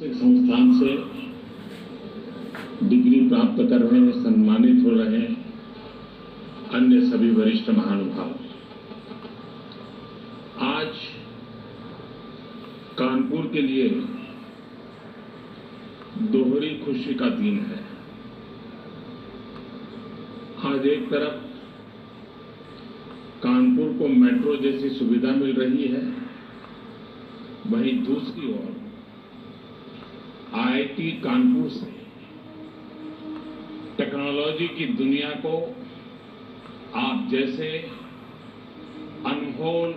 संस्थान से डिग्री प्राप्त कर रहे हैं, सम्मानित हो रहे हैं अन्य सभी वरिष्ठ महानुभाव। आज कानपुर के लिए दोहरी खुशी का दिन है। आज एक तरफ कानपुर को मेट्रो जैसी सुविधा मिल रही है, वहीं दूसरी ओर आईआईटी कानपुर से टेक्नोलॉजी की दुनिया को आप जैसे अनमोल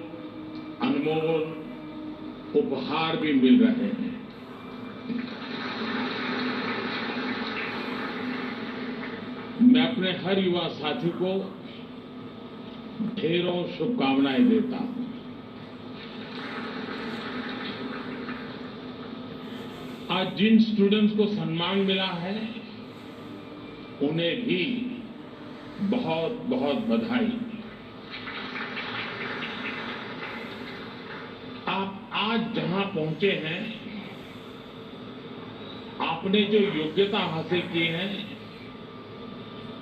उपहार भी मिल रहे हैं। मैं अपने हर युवा साथी को ढेरों शुभकामनाएं देता हूं। आज जिन स्टूडेंट्स को सम्मान मिला है उन्हें भी बहुत बहुत बधाई। आप आज जहां पहुंचे हैं, आपने जो योग्यता हासिल की है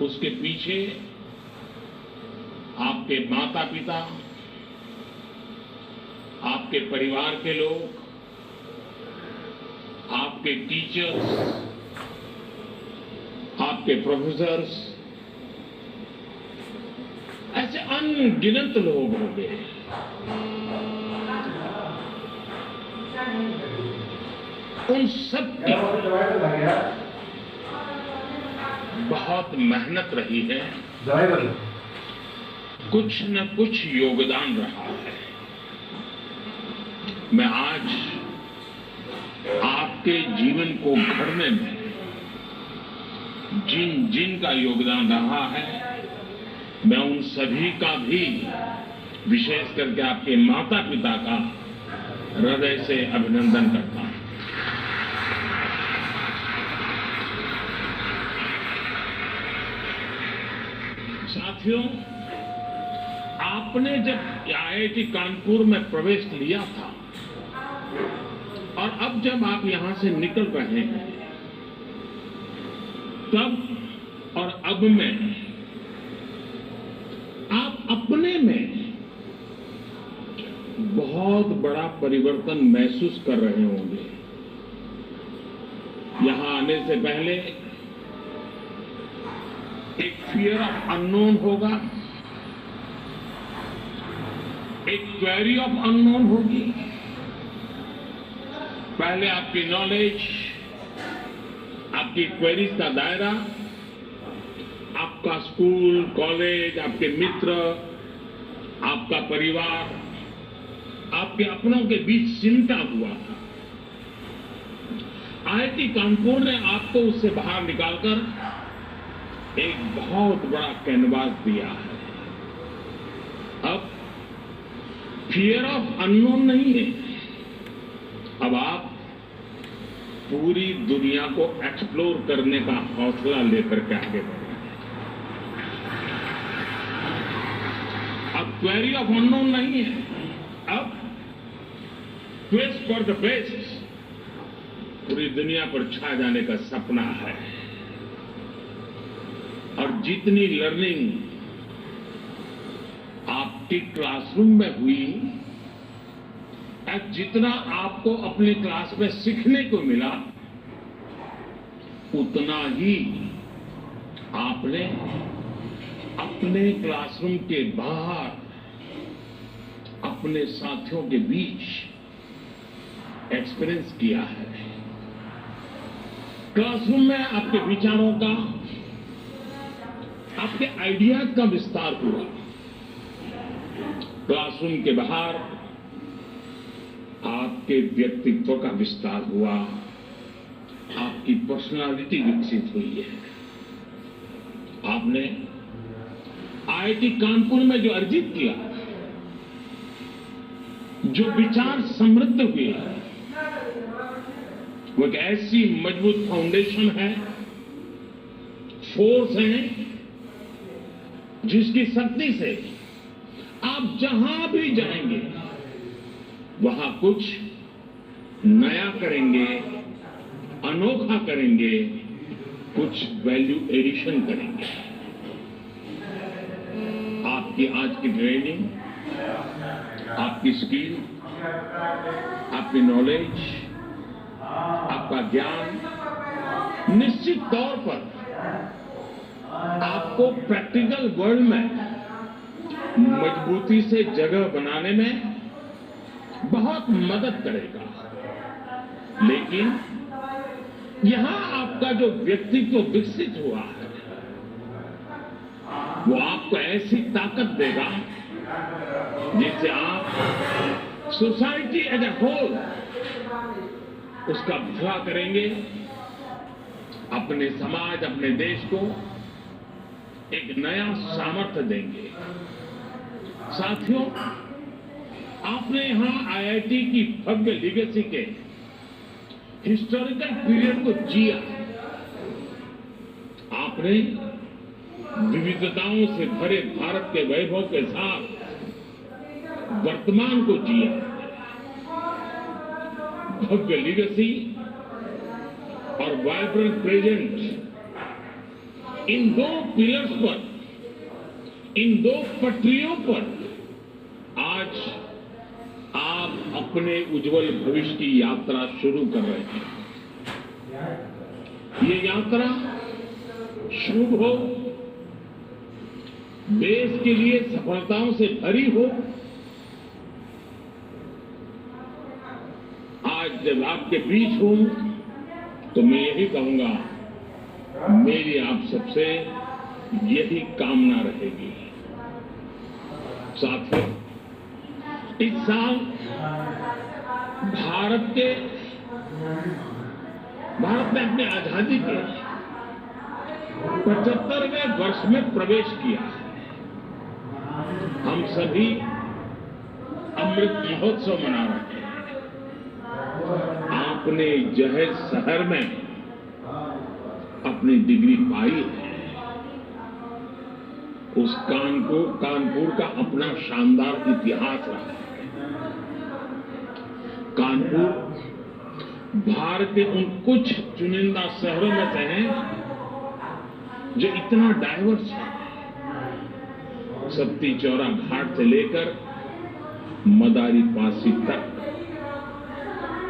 उसके पीछे आपके माता पिता, आपके परिवार के लोग, आपके टीचर्स, आपके प्रोफेसर्स, ऐसे अनगिनत लोग होंगे। उन सब की बहुत मेहनत रही है, कुछ न कुछ योगदान रहा है। मैं आज आपके जीवन को गढ़ने में जिन जिन का योगदान रहा है, मैं उन सभी का भी, विशेष करके आपके माता पिता का हृदय से अभिनंदन करता हूं। साथियों, आपने जब आईआईटी कानपुर में प्रवेश लिया था और अब जब आप यहां से निकल रहे हैं, तब और अब में आप अपने में बहुत बड़ा परिवर्तन महसूस कर रहे होंगे। यहां आने से पहले एक फियर ऑफ अननोन होगा, एक क्वेरी ऑफ अननोन होगी। पहले आपकी नॉलेज, आपकी क्वेरीज का दायरा, आपका स्कूल, कॉलेज, आपके मित्र, आपका परिवार, आपके अपनों के बीच चिंता हुआ था। आईआईटी कानपुर ने आपको उससे बाहर निकालकर एक बहुत बड़ा कैनवास दिया है। अब फियर ऑफ अननोन नहीं है, अब आप पूरी दुनिया को एक्सप्लोर करने का हौसला लेकर के आगे बढ़े। अब क्वेरी ऑफ अननोन नहीं है, अब क्वेस्ट फॉर द बेस्ट पूरी दुनिया पर छा जाने का सपना है। और जितनी लर्निंग आपकी क्लासरूम में हुई, जितना आपको अपनी क्लास में सीखने को मिला, उतना ही आपने अपने क्लासरूम के बाहर अपने साथियों के बीच एक्सपीरियंस किया है। क्लासरूम में आपके विचारों का, आपके आइडियाज का विस्तार हुआ। क्लासरूम के बाहर आपके व्यक्तित्व का विस्तार हुआ, आपकी पर्सनालिटी विकसित हुई है। आपने आईआईटी कानपुर में जो अर्जित किया, जो विचार समृद्ध हुए, वो एक ऐसी मजबूत फाउंडेशन है, फोर्स है, जिसकी शक्ति से आप जहां भी जाएंगे वहां कुछ नया करेंगे, अनोखा करेंगे, कुछ वैल्यू एडिशन करेंगे। आपकी आज की ट्रेनिंग, आपकी स्किल, आपकी नॉलेज, आपका ज्ञान निश्चित तौर पर आपको प्रैक्टिकल वर्ल्ड में मजबूती से जगह बनाने में बहुत मदद करेगा। लेकिन यहां आपका जो व्यक्तित्व विकसित हुआ है, वो आपको ऐसी ताकत देगा जिससे आप सोसाइटी एज ए होल उसका भला करेंगे, अपने समाज, अपने देश को एक नया सामर्थ्य देंगे। साथियों, आपने यहां आईआईटी की भव्य लीगेसी के हिस्टोरिकल पीरियड को जिया। आपने विविधताओं से भरे भारत के वैभव के साथ वर्तमान को जिया। भव्य लीगेसी और वाइब्रेंट प्रेजेंट, इन दो पिलर्स पर, इन दो पटरियों पर आज आप अपने उज्जवल भविष्य की यात्रा शुरू कर रहे हैं। ये यात्रा शुभ हो, देश के लिए सफलताओं से भरी हो। आज जब आपके बीच हूं तो मैं यही कहूंगा, मेरी आप सबसे यही कामना रहेगी। साथियों, इस साल भारत ने अपने आजादी के 75वें वर्ष में प्रवेश किया है। हम सभी अमृत महोत्सव मना रहे हैं। आपने जहेज शहर में अपनी डिग्री पाई है। उस कानपुर का अपना शानदार इतिहास रहा है। कानपुर भारत के उन कुछ चुनिंदा शहरों में से हैं जो इतना डाइवर्स है। सत्ती चौरा घाट से लेकर मदारी पासी तक,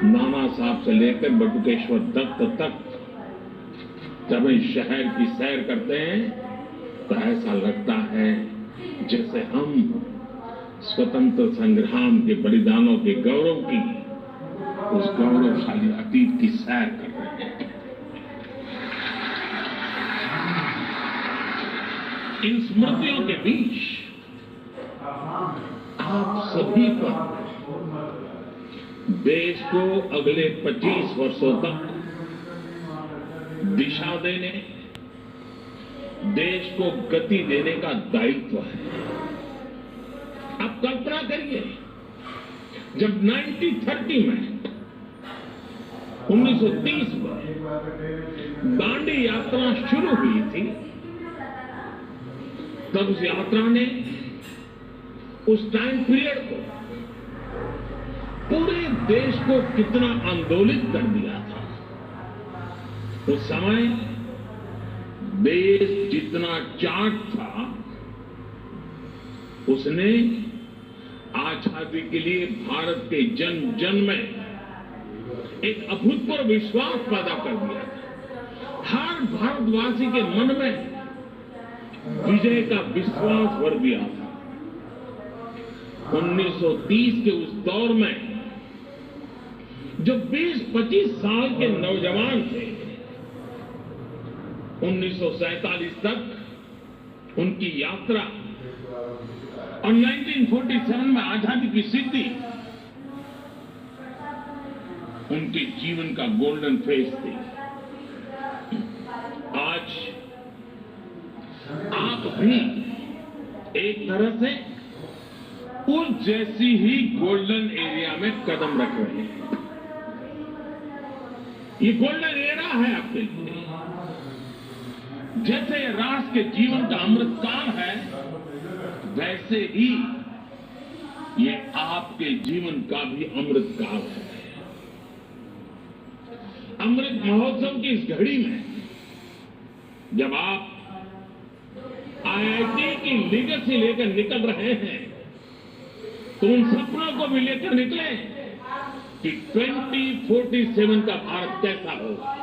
नाना साहब से लेकर बटुकेश्वर दत्त तक, जब इस शहर की सैर करते हैं तो ऐसा लगता है जैसे हम स्वतंत्र संग्राम के बलिदानों के गौरव की, उस गौरवशाली अतीत की सैर कर रहे हैं। इन स्मृतियों के बीच आप सभी पर देश को अगले 25 वर्षों तक दिशा देने, देश को गति देने का दायित्व है। आप कल्पना करिए, जब 1930 में 1930 में दांडी यात्रा शुरू हुई थी, तब उस यात्रा ने उस टाइम पीरियड को, पूरे देश को कितना आंदोलित कर दिया था। उस समय देश जितना चाट था, उसने आजादी के लिए भारत के जन जन में एक अभूतपूर्व विश्वास पैदा कर दिया था। हर भारतवासी के मन में विजय का विश्वास भर दिया था। 1930 के उस दौर में जो 20-25 साल के नौजवान थे, 1947 तक उनकी यात्रा और 1947 में आजादी की सिद्धि उनके जीवन का गोल्डन फेज थी। आज आप भी एक तरह से उस जैसी ही गोल्डन एरिया में कदम रख रहे हैं। ये गोल्डन एरा है आपके लिए। जैसे ये राष्ट्र के जीवन का अमृत काल है, वैसे ही ये आपके जीवन का भी अमृत काल है। अमृत महोत्सव की इस घड़ी में जब आप आईआईटी की लीगेसी लेकर निकल रहे हैं तो उन सपनों को भी लेकर निकले कि 2047 का भारत कैसा होगा।